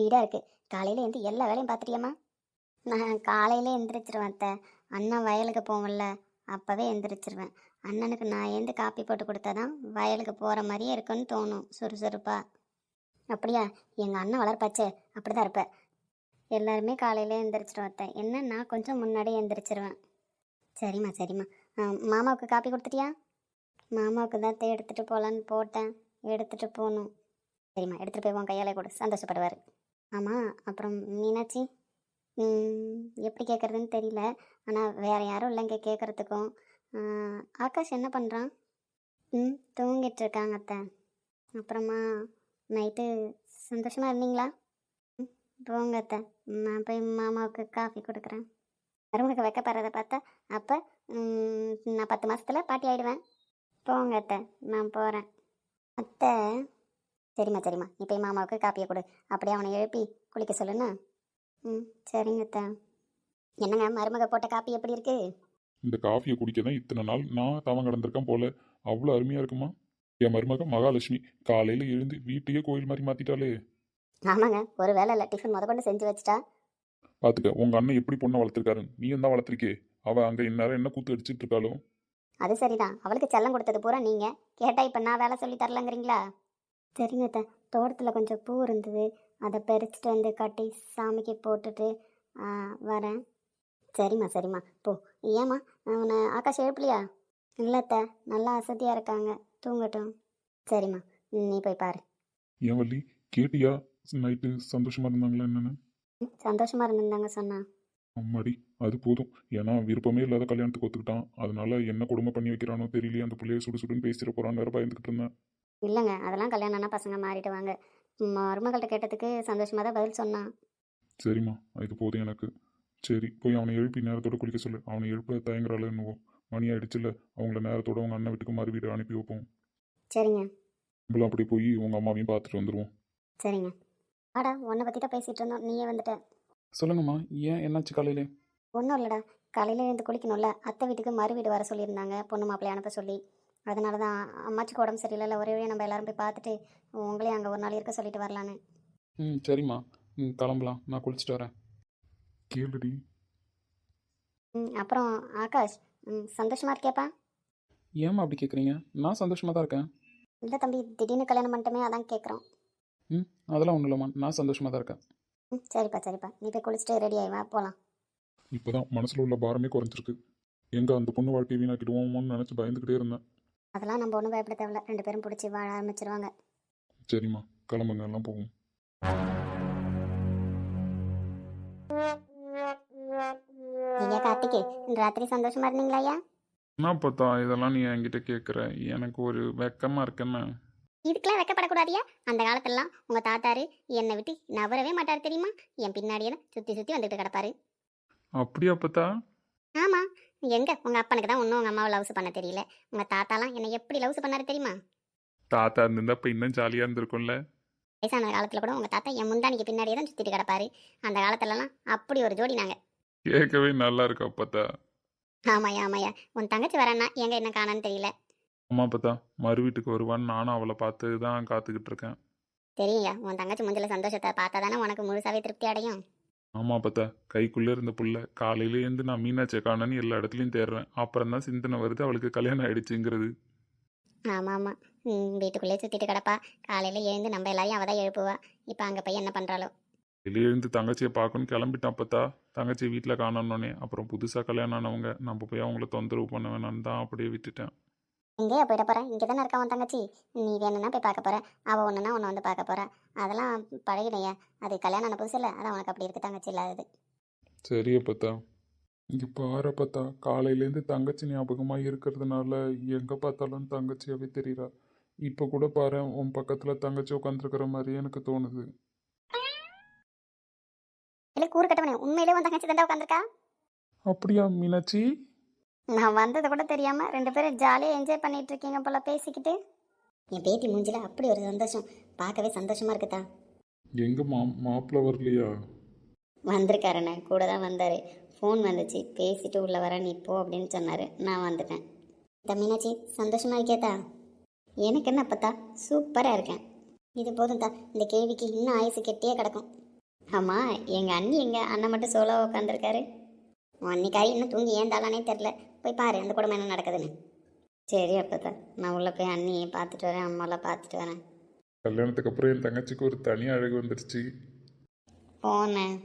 ஸ்பீடாக இருக்குது. காலையில் எழுந்து எல்லா வேலையும் பார்த்துட்டியம்மா? நான் காலையிலே எந்திரிச்சிருவேன் அத்தை. அண்ணன் வயலுக்கு போவோம்ல, அப்போவே எந்திரிச்சிருவேன். அண்ணனுக்கு நான் எழுந்து காப்பி போட்டு கொடுத்தா தான் வயலுக்கு போகிற மாதிரியே இருக்குன்னு தோணும், சுறுசுறுப்பா. அப்படியா? எங்கள் அண்ணன் வளர்ப்பாச்சே, அப்படி தான் இருப்பேன். எல்லாருமே காலையிலே எந்திரிச்சிருவேன் அத்தை. என்ன, நான் கொஞ்சம் முன்னாடியே எந்திரிச்சிருவேன். சரிம்மா சரிம்மா. மாமாவுக்கு காப்பி கொடுத்துட்டியா? மாமாவுக்கு தான் எடுத்துகிட்டு போகலான்னு போட்டேன். எடுத்துகிட்டு போகணும். சரிம்மா, எடுத்துகிட்டு போய் உன் கையால் கொடு, சந்தோஷப்படுவார். ஆமாம், அப்புறம் மீனாட்சி எப்படி கேட்குறதுன்னு தெரியல. ஆனால் வேறு யாரும் இல்லைங்க கேட்குறதுக்கும். ஆகாஷ் என்ன பண்ணுறான்? தூங்கிட்டு இருக்காங்க அத்தை. அப்புறமா நைட்டு சந்தோஷமாக இருந்தீங்களா? போங்க அத்தை, நான் போய் மாமாவுக்கு காஃபி கொடுக்குறேன். மருமக வைக்கப்படுறதை பார்த்தா அப்போ நான் 10 மாதத்தில் பாட்டி ஆகிடுவேன். போங்க அத்தை, நான் போகிறேன். அத்தை. சரிம்மா சரிம்மா, நீ போய் மாமாவுக்கு காப்பியை கொடு. அப்படியே அவனை எழுப்பி குளிக்க சொல்லுண்ணா. சரிங்க அத்தை. என்னங்க, மருமக போட்ட காப்பி எப்படி இருக்கு? இந்த காஃபியை குடிக்க தான் இத்தனை நாள் நான் தவம் கிடந்திருக்கேன் போல. அவ்வளோ அருமையாக இருக்குமா? என் மருமக மகாலட்சுமி காலையில் எழுந்து வீட்டையே கோயில் மாதிரி மாற்றிட்டாலே. ஆமாங்க, ஒரு வேலை இல்லை, டிஃபன் கொண்டு செஞ்சு வச்சிட்டா. பார்த்துக்க, உங்கள் அண்ணன் எப்படி பொண்ணை வளர்த்துருக்காரு, நீயும் தான் வளர்த்துருக்கே. அவள் அங்கே இந்நேரம் என்ன கூத்து அடிச்சிட்டு இருக்காளோ? அது சரிதான், அவளுக்கு செல்லம் கொடுத்தது பூரா நீங்கள் கேட்டால் இப்போ நான் வேலை சொல்லி தரலங்கிறீங்களா? சரிங்க அத்தை, தோட்டத்தில் கொஞ்சம் பூ இருந்தது, அதை பறிச்சுட்டு வந்து கட்டி சாமிக்கு போட்டுட்டு வரேன். சரிம்மா சரிம்மா, போ. ஏம்மா, அவனை ஆகாஷ் எழுப்பலையா? இல்லை அத்தை, நல்லா அசதியாக இருக்காங்க, தூங்கட்டும். சரிம்மா, நீ போய் பாரு. ஏன் வள்ளி, கேட்டியா நைட்டு சந்தோஷமாக இருந்தாங்களா என்னென்னு? சந்தோஷமாக இருந்திருந்தாங்க சொன்னா. அம்மாடி, அது போதும். ஏன்னா விருப்பமே இல்லாத கல்யாணத்துக்கு ஒத்துக்கிட்டான். அதனால என்ன கொடுமை பண்ணி வைக்கிறானோ தெரியலையே, அந்த பிள்ளைய சுடு சுடுன்னு பேசிட்டு போகிறான்னு வேறு பயந்துக்கிட்டு இருந்தேன். இல்லைங்க, அதெல்லாம் கல்யாணம்னா பசங்க மாறிடுவாங்க. மருமகள்கிட்ட கேட்டதுக்கு சந்தோஷமாக தான் பதில் சொன்னான். சரிம்மா, இது போதும் எனக்கு. சரி, போய் அவனை எழுப்பி நேரத்தோடு குளிக்க சொல்லு. அவனை எழுப்ப தயங்குறாள் என்னவோ. மணி ஆயிடுச்சுல்ல, அவங்கள நேரத்தோடு அவங்க அண்ணன் வீட்டுக்கு மறு வீடு அனுப்பி வைப்போம். சரிங்க. நம்மளும் அப்படி போய் உங்கள் அம்மாவையும் பார்த்துட்டு வந்துடுவோம். சரிங்க. ஆடா, உன்னை பற்றி தான் பேசிகிட்டு இருந்தோம், நீயே வந்துட்ட. சொல்லுங்கம்மா, ஏன் என்னாச்சு காலையிலே? ஒன்றும் இல்லைடா, காலையில் எழுந்து குளிக்கணும்ல, அத்தை வீட்டுக்கு மறு வீடு வர சொல்லியிருந்தாங்க, பொண்ணு மாப்பிள்ளை அனுப்ப சொல்லி. அதனால தான் அம்மாச்சிக்கு உடம்பு சரியில்லை, ஒரே வழியாக நம்ம எல்லாரும் போய் பார்த்துட்டு உங்களையும் அங்கே ஒரு நாள் இருக்க சொல்லிட்டு வரலான்னு. சரிம்மா, கிளம்பலாம், நான் குளிச்சுட்டு வரேன். கேளுடி. அப்புறம் ஆகாஷ், சந்தோஷமாக இருக்கியாப்பா? ஏம்மா அப்படி கேட்குறீங்க? நான் சந்தோஷமாக தான் இருக்கேன். இல்லை தம்பி, திடீர்னு கல்யாணம் பண்ணிட்டோமே, அதான் கேட்குறோம். அதெல்லாம் ஒன்றும் இல்லைம்மா, நான் சந்தோஷமாக தான் இருக்கேன். சரிப்பா சரிப்பா, நீ போய் குளிச்சுட்டு ரெடி ஆகிவா, போகலாம். இப்போ தான் மனசில் உள்ள பாரமே குறைஞ்சிருக்கு. எங்கே அந்த பொண்ணு வாழ்க்கையை வீணாக்கிடுவோமோன்னு நினச்சி பயந்துக்கிட்டே இருந்தேன். அதெல்லாம் நம்ம ஒன்றும் பயப்பட தேவையில்ல, 2 பேரும் பிடிச்சி வாழ ஆரம்பிச்சிருவாங்க. சரிம்மா, கிளம்புங்க, எல்லாம் போகும். ஐயா கார்த்திகே, இந்த ராத்திரி சந்தோஷமா இருந்தீங்களா ஐயா? என்ன பார்த்தா இதெல்லாம் நீ என்கிட்ட கேட்குற? எனக்கு ஒரு வெக்கமாக இருக்குன்னு. இதுக்கெல்லாம் வெக்கப்படக்கூடாதியா? அந்த காலத்துலலாம் உங்கள் தாத்தாரு என்னை விட்டு நவரவே மாட்டார் தெரியுமா? என் பின்னாடியே தான் சுற்றி சுற்றி வந்துட்டு கிடப்பாரு. அப்படியா பார்த்தா? ஆமாம், எங்கே உங்கள் அப்பனுக்கு தான் இன்னும் உங்கள் அம்மாவை லவ்ஸ் பண்ண தெரியல. உங்கள் தாத்தாலாம் என்னை எப்படி லவ்ஸ் பண்ணாரு தெரியுமா? தாத்தா இருந்திருந்தா இப்போ இன்னும் ஜாலியாக இருந்திருக்கும்ல. வயசான காலத்தில் கூட உங்கள் தாத்தா என் முந்தானிக்கு பின்னாடியே தான் சுற்றிட்டு கிடப்பாரு. அந்த காலத்துலலாம் அப்படி ஒரு ஜோடி நாங்கள். கேட்கவே நல்லா இருக்கா பார்த்தா? ஆமாய்யா ஆமாய்யா, உன் தங்கச்சி வரேன்னா எங்கே என்ன காணான்னு தெரியல. அம்மா பார்த்தா மறு வீட்டுக்கு வருவான்னு நானும் அவளை பார்த்து தான் காத்துக்கிட்டு இருக்கேன். தெரியுயா, உன் தங்கச்சி முஞ்சில சந்தோஷத்தை பார்த்தா தானே உனக்கு முழுசாவே திருப்தி அடையும். ஆமாம் பார்த்தா, கைக்குள்ளே இருந்த புள்ள காலையிலேருந்து நான் மீனாட்சியை காணன்னு எல்லா இடத்துலையும் தேடுறேன். அப்புறம் தான் சிந்தனை வருது அவளுக்கு கல்யாணம் ஆயிடுச்சுங்கிறது. ஆமாம் ஆமாம், வீட்டுக்குள்ளே சுற்றிட்டு கிடப்பா. காலையில் எழுந்து நம்ம எல்லாரையும் அவள் தான் எழுப்புவா. இப்போ அங்கே போய் என்ன பண்ணுறாளோ? வெளியே இருந்து தங்கச்சியை பார்க்கணும்னு கிளம்பிட்டான் பார்த்தா. தங்கச்சியை வீட்டில் காணணுன்னே அப்புறம் புதுசாக கல்யாணம் ஆனவங்க நம்ம போய் அவங்கள தொந்தரவு பண்ண வேணான்னு தான் அப்படியே விட்டுட்டேன். எங்கேயா போயிட போகிறேன்? இங்கே தானே இருக்கா உன் தங்கச்சி. நீ வேணும்னா போய் பார்க்க போகிற, அவள் ஒன்றுனா உன்னை வந்து பார்க்க போகிறா. அதெல்லாம் பழகினையா, அது கல்யாணம் ஆன புதுசு இல்லை, அதான் உனக்கு அப்படி இருக்குது தங்கச்சி இல்லாதது. சரியா பார்த்தா, இங்கே பாரு பார்த்தா, காலையிலேருந்து தங்கச்சி ஞாபகமாக இருக்கிறதுனால எங்கே பார்த்தாலும் தங்கச்சியாகவே தெரியுறா. இப்போ கூட பாரு, உன் பக்கத்தில் தங்கச்சி உட்காந்துருக்கிற மாதிரியே எனக்கு தோணுது. இல்லை கூறு கட்டவனே, உண்மையிலே உன் தங்கச்சி தாண்டா உட்காந்துருக்கா? அப்படியா மீனாட்சி? நான் வந்தது கூட தெரியாமல் 2 பேரும் ஜாலியாக என்ஜாய் பண்ணிட்டு இருக்கீங்க போல பேசிக்கிட்டு. என் பேத்தி மூஞ்சில அப்படி ஒரு சந்தோஷம், பார்க்கவே சந்தோஷமாக இருக்குதா? எங்கே மாப்பிள்ளை வரலையா? வந்திருக்காருண்ணே, கூட தான் வந்தார். ஃபோன் வந்துச்சு, பேசிட்டு உள்ளே வர நீ போ அப்படின்னு சொன்னார், நான் வந்துட்டேன். மீனாட்சி சந்தோஷமாக இருக்கேதா? எனக்கு என்ன அப்பத்தா, சூப்பராக இருக்கேன். இது போதும் தா, இந்த கேள்விக்கு இன்னும் ஆயுசு கெட்டியே கிடக்கும். ஆமாம் எங்கள் அண்ணி எங்கள் அண்ணன் மட்டும் சோலோ உட்காந்துருக்காரு. உன் அன்னிக்காரி இன்னும் தூங்கி ஏன் தாளானே தெரில. போய் பாரு இந்த குடும்பம் என்ன நடக்குதுன்னு. சரி அப்போ நான் உள்ளே போய் அண்ணியை பார்த்துட்டு வரேன், அம்மாலாம் பார்த்துட்டு வரேன். கல்யாணத்துக்கு அப்புறம் என் தங்கச்சிக்கு ஒரு தனி அழகு வந்துருச்சு. போனேன்.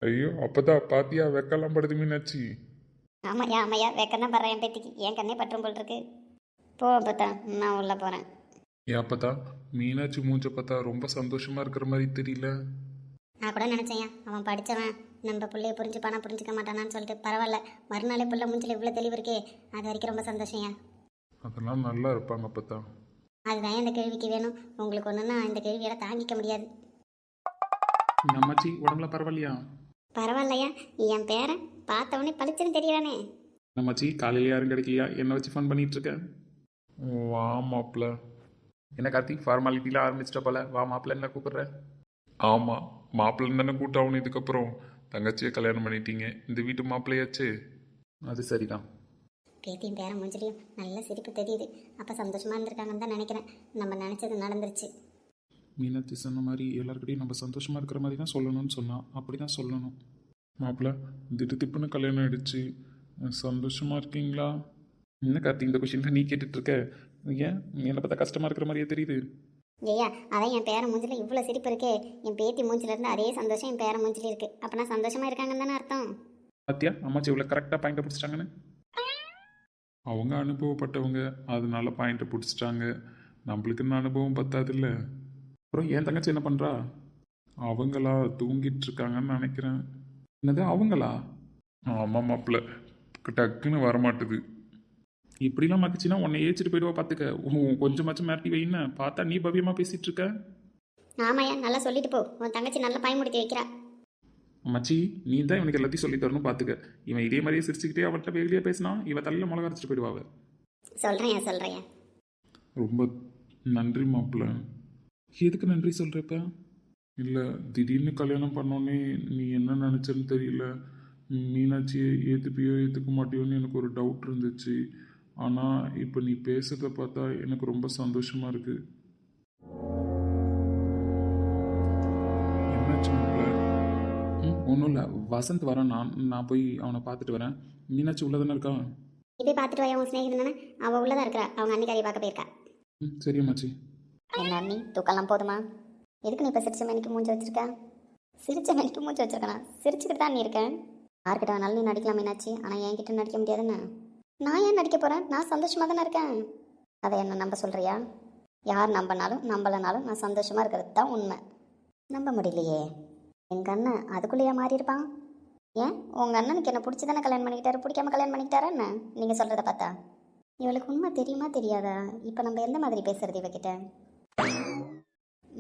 ஐயோ அப்பதான் பாத்தியா வெக்கலாம் படுது மீனாட்சி. ஆமாய்யா ஆமாய்யா வெக்கம் தான் படுறேன் என் பேத்திக்கு. என் கண்ணே பற்றும் போல் இருக்கு. போ அப்பத்தா நான் உள்ளே போகிறேன். ஏன் அப்பதான் மீனாட்சி மூஞ்ச பார்த்தா ரொம்ப சந்தோஷமா இருக்கிற மாதிரி தெரியல. நான் கூட நினச்சேன் அவன் படித்தவன் நம்ம பிள்ளைய புரிஞ்சுப்பானா புரிஞ்சுக்க மாட்டானான்னு சொல்லிட்டு பரவாயில்ல. மறுநாளே பிள்ளை மூஞ்சில் இவ்வளோ தெளிவு இருக்கே, அது வரைக்கும் ரொம்ப சந்தோஷம்யா. அதெல்லாம் நல்லா இருப்பாங்க அப்பதான். அதுதான் இந்த கேள்விக்கு வேணும். உங்களுக்கு ஒன்றுன்னா இந்த கேள்வியோட தாங்கிக்க முடியாது. நம்மச்சி உடம்புல பரவாயில்லையா? பரவாயில்லையா, என் பேரன் பார்த்தவொடனே பளிச்சுன்னு தெரியறானே. நம்மச்சி காலையில யாரும் கிடைக்கலையா? என்ன வச்சு ஃபோன் பண்ணிட்டு இருக்க? வா மாப்பிள்ள. என்ன கார்த்திக் ஃபார்மாலிட்டிலாம் ஆரம்பிச்சிட்ட போல. வா மாப்பிள்ள என்ன கூப்பிடுற? ஆமாம் மாப்பிள்ளன்னு தானே கூட்டாகணும். இதுக்கப்புறம் தங்கச்சியை கல்யாணம் பண்ணிட்டீங்க, இந்த வீட்டு மாப்பிள்ளையாச்சு. அது சரிதான். பேத்தியும் பேரன் மூஞ்சிலையும் நல்ல சிரிப்பு தெரியுது. அப்போ சந்தோஷமாக இருந்திருக்காங்கன்னு தான் நினைக்கிறேன். நம்ம நினச்சது நடந்துருச்சு. மீனாட்சி சொன்ன மாதிரி எல்லாருக்கிட்டையும் நம்ம சந்தோஷமா இருக்கிற மாதிரி தான் சொல்லணும்னு சொன்னான். அப்படி தான் சொல்லணும். மாப்பிள்ள திடுதிப்புன்னு கல்யாணம் ஆயிடுச்சு, சந்தோஷமா இருக்கீங்களா? என்ன கார்த்திக் இந்த கொஷின் நீ கேட்டுட்டு இருக்க? ஏன் என்னை பார்த்தா கஷ்டமா இருக்கிற மாதிரியே தெரியுது? ஐயா அதான் என் பேரன் மூஞ்சில் இவ்வளோ சிரிப்பு இருக்கே, என் பேத்தி மூஞ்சில இருந்து அதே சந்தோஷம் என் பேரன் மூஞ்சில இருக்கு. அப்போனா சந்தோஷமாக இருக்காங்கன்னு தானே அர்த்தம். பாத்தியா அம்மாச்சி இவ்வளோ கரெக்டாக பாயிண்ட்டை பிடிச்சிட்டாங்கன்னு. அவங்க அனுபவப்பட்டவங்க அதனால பாயிண்ட்டை பிடிச்சிட்டாங்க. நம்மளுக்குன்னு அனுபவம் பத்தாதுல்ல. அப்புறம் என் தங்கச்சி என்ன பண்ணுறா? அவங்களா தூங்கிட்டு இருக்காங்கன்னு நினைக்கிறேன். என்னது அவங்களா? ஆமாம் மாப்பிள்ள டக்குன்னு வரமாட்டுது. இப்படிலாம் மதிச்சுன்னா உன்னை ஏச்சிட்டு போயிடுவா பார்த்துக்க. கொஞ்சமாச்சும் மிரட்டி வைன்னு பார்த்தா நீ பவ்யமாக பேசிகிட்டு இருக்க. ஆமாய்யா நல்லா சொல்லிட்டு போ. உன் தங்கச்சி நல்லா பயமுடுத்தி வைக்கிறா. மச்சி நீ தான் இவனுக்கு எல்லாத்தையும் சொல்லி தரணும் பார்த்துக்க. இவன் இதே மாதிரியே சிரிச்சுக்கிட்டே அவன்கிட்ட வெளியே பேசினா இவன் தலையில் மிளகா அரைச்சிட்டு போயிடுவாங்க. சொல்கிறேன். ரொம்ப நன்றி மாப்பிள்ள. எதுக்கு நன்றி சொல்கிறப்ப? இல்லை திடீர்னு கல்யாணம் பண்ணோன்னே நீ என்ன நினச்சேன்னு தெரியல. மீனாட்சியை ஏற்றுப்பியோ ஏற்றுக்க மாட்டியோன்னு எனக்கு ஒரு டவுட் இருந்துச்சு. ஆனால் இப்போ நீ பேசுகிறத பார்த்தா எனக்கு ரொம்ப சந்தோஷமாக இருக்குது. என்னாச்சு மாப்பிள்ள? ஒன்றும் இல்லை, வசந்த் வரான். நான் போய் அவனை பார்த்துட்டு வரேன். மீனாட்சி உள்ளே தானே இருக்கா? இப்படி பார்த்துட்டு வாயா உன் ஸ்நேகிதனா. அவள் உள்ளதான் இருக்கிறா. அவங்க அன்னிக்காரியை பார்க்க போயிருக்கா. சரி அம்மாச்சி. என்ன அண்ணி தூக்கலாம் போதுமா? எதுக்கு நீ இப்போ சிரிச்ச மணிக்கு மூஞ்சி வச்சிருக்க? சிரிச்ச மணிக்கு மூஞ்சி வச்சிருக்கனா? சிரிச்சுக்கிட்டு தான் நீ இருக்கேன். யார்கிட்ட வேணாலும் நீ நடிக்கலாம் மீனாட்சி, ஆனால் என்கிட்ட நடிக்க முடியாதுன்னு. நான் ஏன் நடிக்க போகிறேன்? நான் சந்தோஷமாக தானே இருக்கேன். அதை என்ன நம்ப சொல்கிறியா? யார் நம்பினாலும் நம்பலைனாலும் நான் சந்தோஷமாக இருக்கிறது தான் உண்மை. நம்ப முடியலையே. எங்கள் அண்ணன் அதுக்குள்ளேயே மாறி இருப்பான். ஏன் உங்கள் அண்ணனுக்கு என்ன பிடிச்சி தானே கல்யாணம் பண்ணிக்கிட்டாரு, பிடிக்காம கல்யாணம் பண்ணிக்கிட்டாரா என்ன? நீங்கள் சொல்கிறத பார்த்தா இவளுக்கு உண்மை தெரியுமா தெரியாதா? இப்போ நம்ம எந்த மாதிரி பேசுறது இவகிட்ட?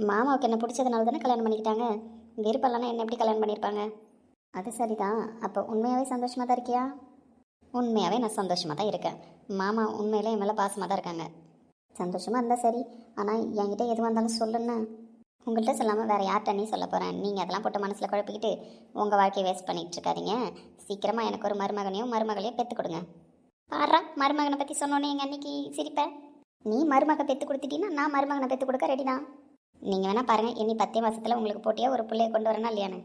மாமாவுக்கு என்ன பிடிச்சதுனால தானே கல்யாணம் பண்ணிக்கிட்டாங்க. விருப்பம்லன்னா என்ன எப்படி கல்யாணம் பண்ணியிருப்பாங்க? அது சரிதான். அப்போ உண்மையாகவே சந்தோஷமாக தான் இருக்கியா? உண்மையாகவே நான் சந்தோஷமாக தான் இருக்கேன். மாமா உண்மையிலே என் மேலே பாசமாக தான் இருக்காங்க. சந்தோஷமாக இருந்தால் சரி. ஆனால் என்கிட்ட எதுவாக இருந்தாலும் சொல்லுன்னு உங்கள்கிட்ட சொல்லாமல் வேறு யார்கிட்ட நீ சொல்ல போகிறேன்? நீங்கள் அதெல்லாம் போட்டு மனசில் குழப்பிக்கிட்டு உங்கள் வாழ்க்கையை வேஸ்ட் பண்ணிகிட்டு இருக்காதீங்க. சீக்கிரமாக எனக்கு ஒரு மருமகனையும் மருமகளையும் பெற்று கொடுங்க. பாடுறா மருமகனை பற்றி சொன்னோன்னே எங்கள் அன்னைக்கு சிரிப்பேன். நீ மருமகை பெற்று கொடுத்துட்டீங்கன்னா நான் மருமகனை பெற்று கொடுக்க ரெடி தான். நீங்கள் வேணால் பாருங்கள், இனி 10 மாதத்தில் உங்களுக்கு போட்டியாக ஒரு பிள்ளையை கொண்டு வரேன்னா இல்லையானு.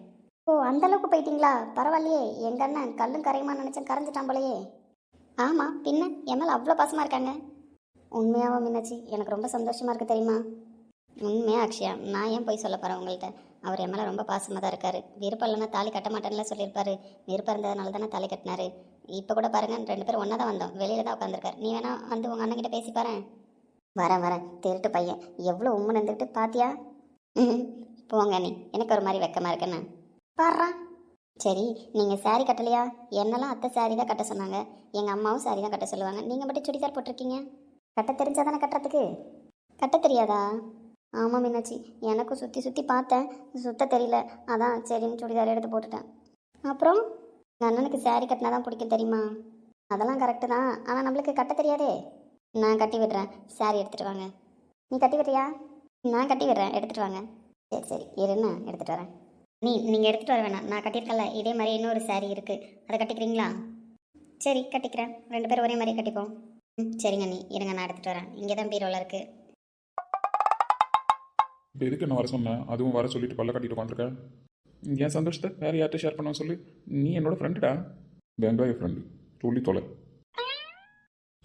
ஓ அந்தளவுக்கு போயிட்டீங்களா? பரவாயில்லையே. எங்கள் அண்ணன் கல்லும் கரையுமா நினச்சேன், கரைஞ்சிட்டான் போலையே. ஆமாம் பின்ன என் மேலே அவ்வளோ பாசமாக இருக்காங்க. உண்மையாகவும் மீனாட்சி எனக்கு ரொம்ப சந்தோஷமாக இருக்குது தெரியுமா? உண்மையா அக்ஷயா, நான் ஏன் போய் சொல்ல போகிறேன் உங்கள்கிட்ட? அவர் என் மேலே ரொம்ப பாசமாக தான் இருக்கார். விருப்பம் இல்லைன்னா தாலி கட்ட மாட்டேன்ல சொல்லியிருப்பாரு. விருப்பம் இருந்ததுனால தானே தாலி கட்டினாரு. இப்போ கூட பாருங்கள் 2 பேரும் ஒன்றா தான் வந்தோம். வெளியில் தான் உட்காந்துருக்காரு. நீ வேணா வந்து உங்கள் அண்ணன்கிட்ட பேசி பாரு. வரேன் திருட்டு பையன் எவ்வளோ உம்முன்னு இருந்துக்கிட்டு பாத்தியா? போங்க நீ, எனக்கு ஒரு மாதிரி வெக்கமாக இருக்குன்னு பாடுறான். சரி நீங்கள் சாரீ கட்டலையா? என்னெல்லாம் அத்தை சாரீ தான் கட்ட சொன்னாங்க. எங்கள் அம்மாவும் சாரீ தான் கட்ட சொல்லுவாங்க. நீங்கள் மட்டும் சுடிதார் போட்டிருக்கீங்க. கட்ட தெரிஞ்சால் தானே கட்டுறதுக்கு. கட்ட தெரியாதா? ஆமாம் மீனாட்சி, எனக்கும் சுற்றி பார்த்தேன், சுத்த தெரியல. அதான் சரின்னு சுடிதார் எடுத்து போட்டுட்டேன். அப்புறம் எங்கள் அண்ணனுக்கு சாரீ கட்டினா தான் பிடிக்கும் தெரியுமா? அதெல்லாம் கரெக்டு தான், ஆனால் நம்மளுக்கு கட்ட தெரியாதே. நான் கட்டி விடுறேன், சாரீ எடுத்துகிட்டு வாங்க. நீ கட்டி விடுறியா? நான் கட்டி விடுறேன், எடுத்துகிட்டு வாங்க. சரி இருன்னு எடுத்துகிட்டு வரேன். நீங்கள் எடுத்துகிட்டு வர வேணாம், நான் கட்டியிருக்கல இதே மாதிரி இன்னொரு சாரீ இருக்குது, அதை கட்டிக்கிறீங்களா? சரி கட்டிக்கிறேன். 2 பேரும் ஒரே மாதிரியே கட்டிப்போம். சரிங்க நீ இருங்க, நான் எடுத்துகிட்டு வரேன். இங்கே தான் பீரோவில் இருக்குது. இப்போ எதுக்கு என்ன வர சொன்னேன்? அதுவும் வர சொல்லிட்டு பல்ல கட்டிட்டு உட்காந்துருக்கேன். என் சந்தோஷத்தை வேறு யார்கிட்ட ஷேர் பண்ண சொல்லு. நீ என்னோட ஃப்ரெண்டுடா. வெங்காய ஃப்ரெண்டு சொல்லி தொலை.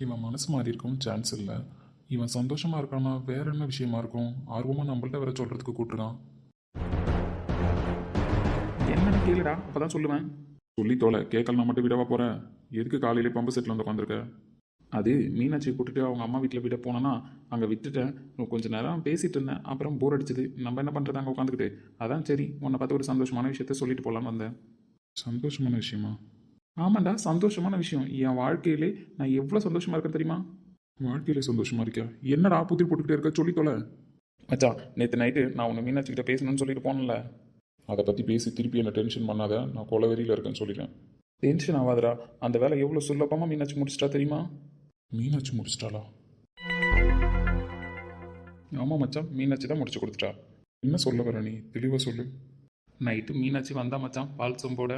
இவன் மனசு மாறி இருக்கவும் சான்ஸ் இல்லை. இவன் சந்தோஷமா இருக்கானா வேற என்ன விஷயமா இருக்கும்? ஆர்வமாக நம்மள்ட்ட வேற சொல்கிறதுக்கு கூட்டுறான். என்னன்னு கேளுடா, அப்பதான் சொல்லுவேன். சொல்லி தோலை, கேட்கல மட்டும் விடவா போகிறேன்? எதுக்கு காலையிலே பம்பு செட்டில் வந்து உட்காந்துருக்க? அது மீனாட்சியை கூட்டிட்டு அவங்க அம்மா வீட்டில் விட போனேன்னா அங்கே விட்டுட்டேன். கொஞ்ச நேரம் பேசிகிட்டு இருந்தேன், அப்புறம் போர் அடிச்சது. நம்ம என்ன பண்ணுறது அங்கே உட்காந்துக்கிட்டு? அதான் சரி உன்னை பார்த்து ஒரு சந்தோஷமான விஷயத்த சொல்லிட்டு போகலான்னு வந்தேன். சந்தோஷமான விஷயமா? ஆமாண்டா, சந்தோஷமான விஷயம். என் வாழ்க்கையிலே நான் எவ்வளோ சந்தோஷமாக இருக்கேன் தெரியுமா? வாழ்க்கையிலே சந்தோஷமா இருக்கியா? என்னடா புத்திரி போட்டுக்கிட்டே இருக்க, சொல்லி தொலை. மச்சான், நேற்று நைட்டு நான் உன்னை மீனாட்சிக்கிட்ட பேசணும்னு சொல்லிட்டு போனேன்ல, அதை பற்றி பேசி திருப்பி என்ன டென்ஷன் பண்ணாத. நான் கொலவெறியில் இருக்கேன்னு சொல்லிட்டேன். டென்ஷன் ஆகாதடா, அந்த வேலை எவ்வளோ சுலபமாக மீனாட்சி முடிச்சிட்டா தெரியுமா? மீனாட்சி முடிச்சிட்டாளா? ஆமாம் மச்சான், மீனாட்சி தான் முடிச்சு கொடுத்துட்டா. என்ன சொல்ல வர நீ? தெளிவாக சொல்லு. நைட்டு மீனாட்சி வந்தா மச்சான் பால் சொம்போட.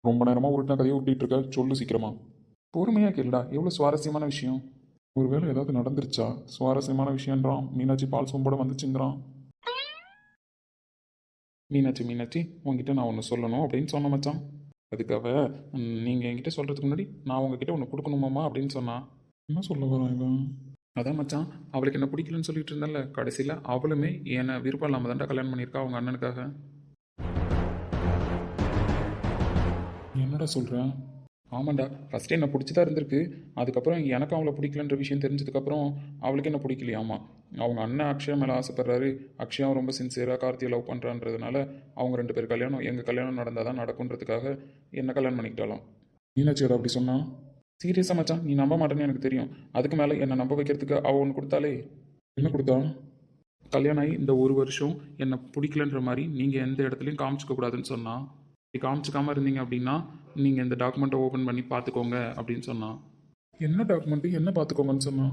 ரொம்ப நேரமாக உருட்டா கதையை விட்டிட்டு இருக்க, சொல்லு சீக்கிரமா. பொறுமையாக கேளுடா, எவ்வளோ சுவாரஸ்யமான விஷயம். ஒருவேளை ஏதாவது நடந்துருச்சா? சுவாரஸ்யமான விஷயன்றான், மீனாட்சி பால் சொம்போட வந்துச்சுங்கிறான். மீனாட்சி மீனாட்சி உங்ககிட்ட நான் ஒன்று சொல்லணும் அப்படின்னு சொன்ன மச்சான். அதுக்காக நீங்கள் என்கிட்ட சொல்கிறதுக்கு முன்னாடி நான் உங்ககிட்ட ஒன்று கொடுக்கணுமாம்மா அப்படின்னு சொன்னான். என்ன சொல்ல வரான் இவன்? அதான் மச்சான், அவளுக்கு என்ன பிடிக்கலன்னு சொல்லிட்டு இருந்தால, கடைசியில் அவளுமே என்னை விருப்பம் இல்லாமல் தான்டா கல்யாணம் பண்ணியிருக்கா அவங்க அண்ணனுக்காக. என்னடா சொல்கிறேன்? ஆமாண்டா, ஃபஸ்ட்டு என்னை பிடிச்சதா இருந்திருக்கு. அதுக்கப்புறம் எனக்கு அவளை பிடிக்கலன்ற விஷயம் தெரிஞ்சதுக்கப்புறம் அவளுக்கு என்ன பிடிக்கலையாமா. அவங்க அண்ணன் அக்ஷயா மேலே ஆசைப்படுறாரு. அக்ஷயாவும் ரொம்ப சின்சியராக கார்த்தியை லவ் பண்ணுறான்றதுனால அவங்க 2 பேர் கல்யாணம் எங்கள் கல்யாணம் நடந்தால் தான் நடக்குன்றதுக்காக என்ன கல்யாணம் பண்ணிக்கிட்டாலாம். மீனாட்சியோட அப்படி சொன்னா? சீரியஸாக மச்சான், நீ நம்ப மாட்டேன்னு எனக்கு தெரியும். அதுக்கு மேலே என்னை நம்ப வைக்கிறதுக்கு அவள் ஒன்று கொடுத்தாலே. என்ன கொடுத்தா? கல்யாணம் ஆகி இந்த 1 வருஷம் என்னை பிடிக்கலன்ற மாதிரி நீங்கள் எந்த இடத்துலையும் காமிச்சிக்க கூடாதுன்னு சொன்னான். இப்படி காமிச்சிக்காமல் இருந்தீங்க அப்படின்னா நீங்கள் இந்த டாக்குமெண்ட்டை ஓப்பன் பண்ணி பார்த்துக்கோங்க அப்படின்னு சொன்னான். என்ன டாக்குமெண்ட்டு? என்ன பார்த்துக்கோங்கன்னு சொன்னான்?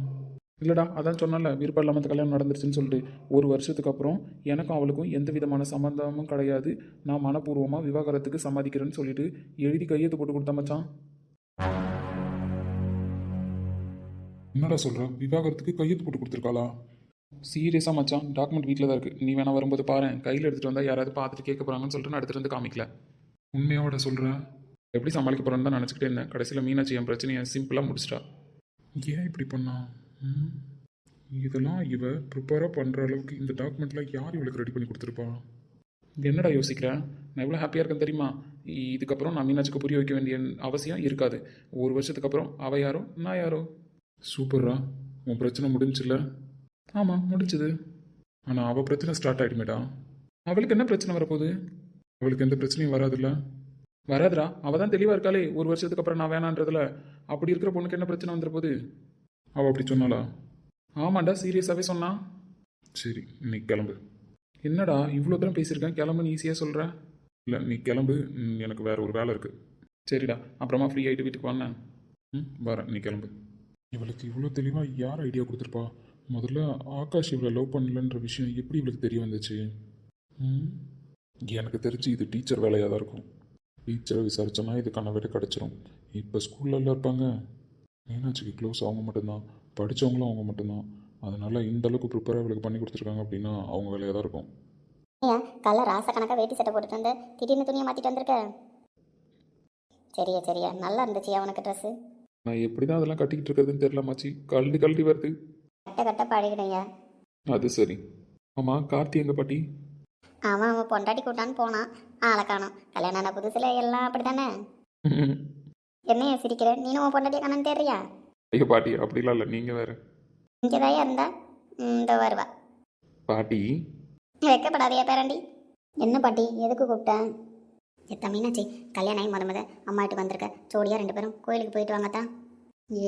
இல்லைடா, அதான் சொன்னால விருப்பம் இல்லாமல் இந்த கல்யாணம் நடந்துருச்சுன்னு சொல்லிட்டு 1 வருஷத்துக்கு அப்புறம் எனக்கும் அவளுக்கும் எந்த விதமான சம்மந்தமும் கிடையாது, நான் மனப்பூர்வமாக விவாகரத்துக்கு சம்மதிக்கிறேன்னு சொல்லிட்டு எழுதி கையெழுத்து போட்டு கொடுத்தா மச்சான். என்னடா சொல்கிற? விவாகரத்துக்கு கையெழுத்து போட்டு கொடுத்துருக்காளா? சீரியஸாக மச்சான், டாக்குமெண்ட் வீட்டில் தான் இருக்குது. நீ வேணா வரும்போது பாரு. கையில் எடுத்துகிட்டு வந்தால் யாராவது பார்த்துட்டு கேட்க போகிறாங்கன்னு சொல்லிட்டு நான் எடுத்துகிட்டு வந்து காமிக்கல. உண்மையோட சொல்கிறேன். எப்படி சமாளிக்க போகிறேன்னு தான் நினச்சிக்கிட்டே இருந்தேன். கடைசியில் மீனாட்சி என் பிரச்சனையை சிம்பிளாக முடிச்சிட்டா. ஏன் இப்படி பண்ணா? இதெல்லாம் இவ ப்ரிப்பேராக பண்ணுற அளவுக்கு இந்த டாக்குமெண்ட்லாம் யார் இவளுக்கு ரெடி பண்ணி கொடுத்துருப்பா? என்னடா யோசிக்கிறேன்? நான் எவ்வளோ ஹாப்பியாக இருக்கேன் தெரியுமா? இதுக்கப்புறம் நான் மீனாட்சிக்கு புரிய வைக்க வேண்டிய அவசியம் இருக்காது. 1 வருஷத்துக்கு அப்புறம் அவள் யாரோ நான் யாரோ. சூப்பர்ரா, உன் பிரச்சனை முடிஞ்சில்ல? ஆமாம் முடிஞ்சுது. ஆனால் அவள் பிரச்சனை ஸ்டார்ட் ஆகிடுமேடா. அவளுக்கு என்ன பிரச்சனை வரப்போகுது? அவளுக்கு எந்த பிரச்சனையும் வராதுல்ல? வராதுடா, அவள் தான் தெளிவாக இருக்காளே 1 வருஷத்துக்கு அப்புறம் நான் வேணான்றதுல. அப்படி இருக்கிற பொண்ணுக்கு என்ன பிரச்சனை வந்துட போகுது? அவள் அப்படி சொன்னாளா? ஆமாண்டா, சீரியஸாகவே சொன்னா. சரி, நீ கிளம்பு. என்னடா இவ்வளோ தூரம் பேசியிருக்கேன், கிளம்புன்னு ஈஸியாக சொல்கிறேன். இல்லை நீ கிளம்பு, எனக்கு வேறு ஒரு வேலை இருக்குது. சரிடா, அப்புறமா ஃப்ரீ ஆகிட்டு வீட்டுக்கு வானேன். வரேன், நீ கிளம்பு. இவளுக்கு இவ்வளோ தெளிவாக யார் ஐடியா கொடுத்துருப்பா? முதல்ல ஆகாஷ் இவளை லவ் பண்ணலன்ற விஷயம் எப்படி இவளுக்கு தெரிய வந்துச்சு? எனக்கு தெரிஞ்சு இது டீச்சர் வேலையாக தான் இருக்கும். டீச்சரை விசாரிச்சோன்னா இதுக்கான விட கிடச்சிரும். இப்போ ஸ்கூல்லலாம் இருப்பாங்க. மீனாட்சிக்கு க்ளோஸ் அவங்க மட்டும்தான், படித்தவங்களும் அவங்க மட்டும்தான். அதனால் இந்த அளவுக்கு ப்ரிப்பேராக இவளுக்கு பண்ணி கொடுத்துருக்காங்க அப்படின்னா அவங்க வேலையாக தான் இருக்கும். ஏன் கல்ல ராச கணக்காக வேட்டி சட்டை போட்டுட்டு வந்து திடீர்னு துணியை மாற்றிட்டு வந்திருக்க? சரியா சரியா, நல்லா இருந்துச்சு அவனுக்கு ட்ரெஸ்ஸு. நான் எப்படி தான் அதெல்லாம் கட்டிக்கிட்டு இருக்கிறதுன்னு தெரியலமாச்சி, கழட்டி கழட்டி வருது. கட்ட கட்ட பழகிடுங்க. அது சரி. ஆமாம், கார்த்தி எங்க பாட்டி? அவன் பொண்டாட்டி கூட்டான்னு போனான், ஆளை காணோம். கல்யாணம் ஆன புதுசில் எல்லாம் அப்படி தானே. என்னைய சிரிக்கிற? நீனும் உன் பொண்டாட்டியை காணான்னு தெரியா? ஐயோ பாட்டி, அப்படிலாம் இல்லை, நீங்கள் வேறு. இங்கே தான் இருந்தா இந்த வருவா பாட்டி. வைக்கப்படாதையா பேரண்டி? என்ன பாட்டி, எதுக்கு கூப்பிட்டேன்? எத்த மீனாச்சி, கல்யாணம் ஆகி முத அம்மா வீட்டுக்கு வந்திருக்க, ஜோடியாக 2 பேரும் கோயிலுக்கு போயிட்டு வாங்கத்தான்.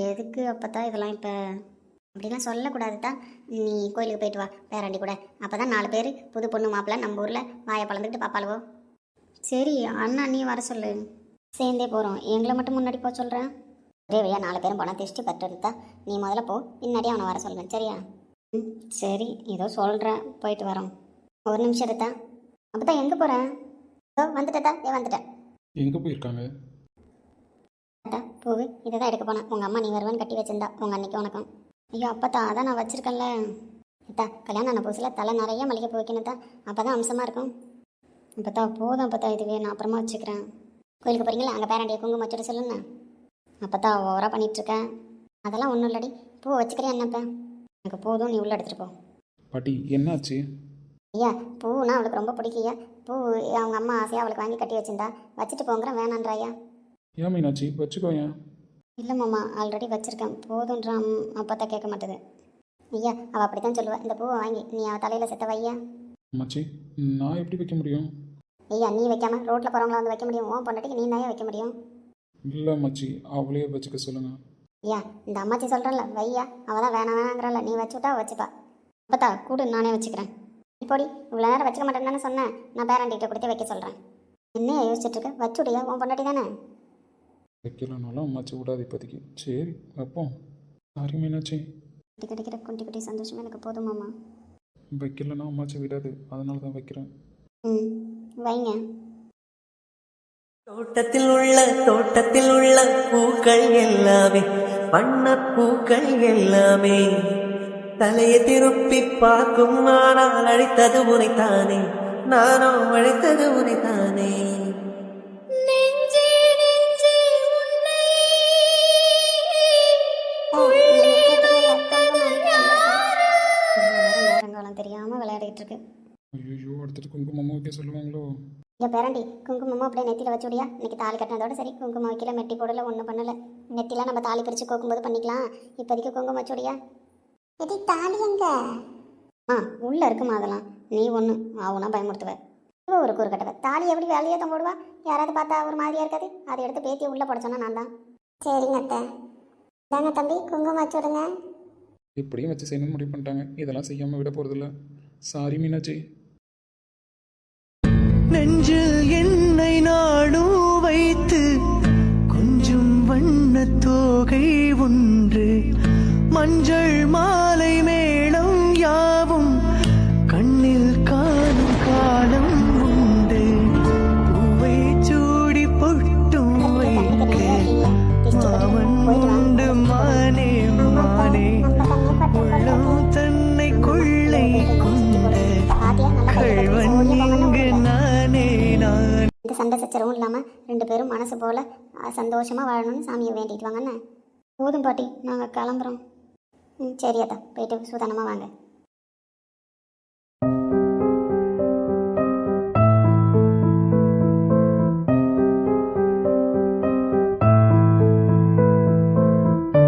எதுக்கு அப்போத்தான் இதெல்லாம் இப்போ அப்படிலாம் சொல்லக்கூடாது தான். நீ கோயிலுக்கு போயிட்டு வா பேராண்டி கூட. அப்போ தான் 4 பேர் புது பொண்ணு மாப்பிள்ள நம்ம ஊரில் வாயை பழந்துக்கிட்டு பாப்பாளுவோ. சரி அண்ணா, நீ வர சொல்லு, சேர்ந்தே போகிறோம். எங்களை மட்டும் முன்னாடி போக சொல்கிறேன். ஒரே வழியாக 4 பேரும் போனால் திஷ்டி பட்டுருந்தா நீ முதல்ல போ, பின்னாடியே அவனை வர சொல்லுவேன். சரியா? சரி, ஏதோ சொல்கிறேன், போயிட்டு வரோம். 1 நிமிஷம் எடுத்தா. அப்போ தான் எங்கே போகிறேன்? வந்துட்டா? வந்துட்டேன். எங்கே போயிருக்காங்க? பூவு இதை தான் எடுக்க போனேன். உங்கள் அம்மா நீ வருவான்னு கட்டி வச்சிருந்தா, உங்கள் அன்னைக்கு உனக்கும். ஐயோ அப்பத்தா, அதான் நான் வச்சுருக்கேன்ல. அத்தா, கல்யாணம் ஆன புதுசில் தலை நிறைய மல்லிகை பூ வைக்கணும்தா, அப்போ தான் அம்சமாக இருக்கும். அப்பத்தா போதும் அப்பத்தா, இதுவே நான் அப்புறமா வச்சுக்கிறேன். கோயிலுக்கு போகிறீங்களா, அங்கே பேரண்டியை குங்குமம் வச்சுட்டு சொல்லுங்க. அப்பத்தா ஓவராக பண்ணிகிட்ருக்கேன். அதெல்லாம் ஒன்றும் இல்லடி, பூ வச்சுக்கிறேன் என்னப்பா. எனக்கு போதும், நீ உள்ளே எடுத்துகிட்டு போ. பாட்டி என்னாச்சு? ஐயா பூனா அவளுக்கு ரொம்ப பிடிக்குயா. பூ அவங்க அம்மா ஆசையாக அவளுக்கு வாங்கி கட்டி வச்சிருந்தா, வச்சுட்டு போங்கிறேன் வேணான்றாயா. ஏன் மீனாட்சி வச்சுக்கோ ஏன்? இல்லை மாமா, ஆல்ரெடி வச்சுருக்கேன் போதுன்றான். அப்பத்தா கேட்க மாட்டேது. ஐயா அவள் அப்படி தான் சொல்லுவேன். இந்த பூவை வாங்கி நீ அவள் தலையில் செத்த வையா. அம்மாச்சி நான் எப்படி வைக்க முடியும்? ஐயா நீ வைக்காம ரோட்டில் போகிறவங்கள வந்து வைக்க முடியும்? உன் பொண்டாட்டிக்கு நீ தான் வைக்க முடியும். இல்லை அம்மாச்சி அவளே வச்சுக்க சொல்லுங்க. ஐயா இந்த அம்மாச்சி சொல்கிறேன்ல வையா, அவள் தான் வேணாம் வேணாங்கிறல்ல, நீ வச்சுட்டா வச்சுப்பா. அப்பத்தா கூடு நானே வச்சுக்கிறேன். இப்போடி இவ்வளோ நேரம் வச்சுக்க மாட்டேன்னு சொன்னேன், நான் பேரண்டிகிட்ட கொடுத்து வைக்க சொல்கிறேன். என்னையா யோசிச்சுட்டு இருக்க, வச்சுடியா, உன் பொண்டாட்டி தானே. வைக்கலனாலும் அம்மாச்சி விடாது இப்போதைக்கு. சரி வைப்போம். சாரி மீனாட்சி. குட்டி கிடைக்கிற குட்டி குட்டி சந்தோஷமே எனக்கு போதுமாம்மா. வைக்கலன்னா அம்மாச்சி விடாது, அதனால தான் வைக்கிறேன். ம் வைங்க. தோட்டத்தில் உள்ள பூக்கள் எல்லாமே வண்ணப் பூக்கள் எல்லாமே தலையை திருப்பி பார்க்கும், ஆனால் அழைத்தது உனைத்தானே, நானோ அழைத்தது உனைத்தானே. நேரங்காலம் தெரியாமல் விளையாடிட்டு இருக்கு. ஐயோ அடுத்துட்டு குங்குமம் வைக்க சொல்லுவாங்களோ? இங்கே பேரண்டி குங்குமமும் அப்படியே நெத்தியில் வச்சுடியா. இன்னைக்கு தாலி கட்டினதோட சரி, குங்குமம் வைக்கல, மெட்டி போடல, ஒன்றும் பண்ணலை. நெத்திலாம் நம்ம தாலி பிரித்து கோக்கும்போது பண்ணிக்கலாம். இப்போதைக்கு குங்குமம் வச்சுடியா. இது தாலி எங்க? உள்ளே இருக்குமா அதெல்லாம். நீ ஒன்று ஆகுனா பயமுறுத்துவ. இவ ஒரு கூறு கட்டவ. தாலி எப்படி வேலையே தான் போடுவா, யாராவது பார்த்தா ஒரு மாதிரியா இருக்காது. அதை எடுத்து பேத்தி உள்ளே போட சொன்னா நான் தான். சரிங்க அத்தை. தாங்க தம்பி குங்குமம் வச்சு விடுங்க. இப்படியும் வச்சு செய்யணும்னு முடிவு பண்ணிட்டாங்க. இதெல்லாம் செய்யாமல் விட போகிறதில்ல. சாரி மீனாட்சி. நெஞ்சில் என்னை நாடும் வைத்து கொஞ்சம் வண்ண தோகை ஒன்று, மஞ்சள் மாலை மேளம் யாவும் கண்ணில் காணும் காலம் உண்டு. பூவை சூடி பொட்டும் வைக்க மாமன் உண்டு மானே மானே, உள்ளம் தன்னை கொள்ளை கொண்டு கள்வன் இங்கு நானே நான். இந்த சண்டை சச்சரவும் இல்லாமல் 2 பேரும் மனசு போல் சந்தோஷமாக வாழணும்னு சாமியை வேண்டிட்டு வாங்கண்ணே. போதும் பாட்டி, நாங்கள் கிளம்புறோம். சரி அத்தா, போயிட்டு சூதானமாக வாங்க.